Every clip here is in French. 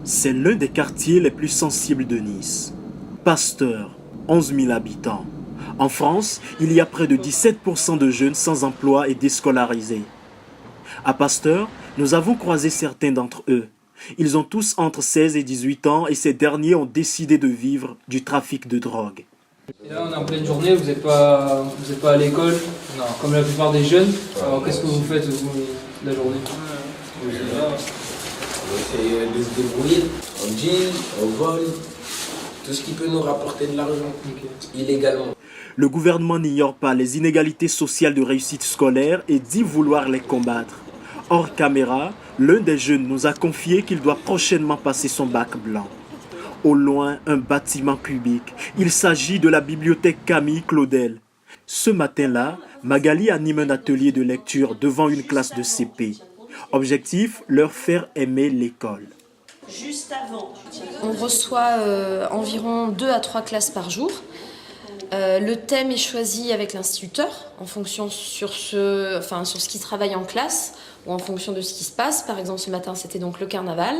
C'est l'un des quartiers les plus sensibles de Nice. Pasteur, 11 000 habitants. En France, il y a près de 17% de jeunes sans emploi et déscolarisés. À Pasteur, nous avons croisé certains d'entre eux. Ils ont tous entre 16 et 18 ans et ces derniers ont décidé de vivre du trafic de drogue. Et là, on est en pleine journée, vous n'êtes pas à l'école, comme la plupart des jeunes. Alors, qu'est-ce que vous faites, vous, la journée? On essaie de se débrouiller. On deal, on vole, tout ce qui peut nous rapporter de l'argent, illégalement. Le gouvernement n'ignore pas les inégalités sociales de réussite scolaire et dit vouloir les combattre. Hors caméra, l'un des jeunes nous a confié qu'il doit prochainement passer son bac blanc. Au loin, un bâtiment cubique. Il s'agit de la bibliothèque Camille Claudel. Ce matin-là, Magali anime un atelier de lecture devant une classe de CP. Objectif, leur faire aimer l'école. Juste avant. On reçoit environ 2 à 3 classes par jour. Le thème est choisi avec l'instituteur en fonction sur ce qui travaille en classe ou en fonction de ce qui se passe. Par exemple, ce matin, c'était donc le carnaval.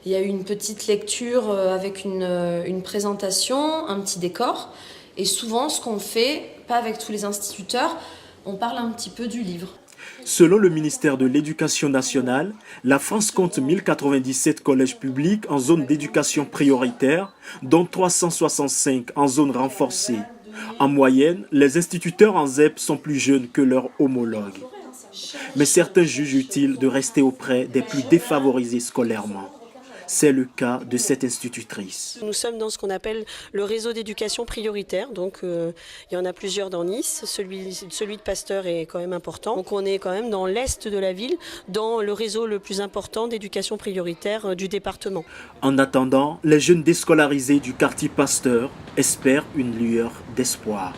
Il y a eu une petite lecture avec une présentation, un petit décor. Et souvent, ce qu'on fait, pas avec tous les instituteurs, on parle un petit peu du livre. Selon le ministère de l'Éducation nationale, la France compte 1097 collèges publics en zone d'éducation prioritaire, dont 365 en zone renforcée. En moyenne, les instituteurs en ZEP sont plus jeunes que leurs homologues. Mais certains jugent utile de rester auprès des plus défavorisés scolairement. C'est le cas de cette institutrice. Nous sommes dans ce qu'on appelle le réseau d'éducation prioritaire. Donc il y en a plusieurs dans Nice. Celui de Pasteur est quand même important. Donc on est quand même dans l'est de la ville, dans le réseau le plus important d'éducation prioritaire du département. En attendant, les jeunes déscolarisés du quartier Pasteur espèrent une lueur d'espoir.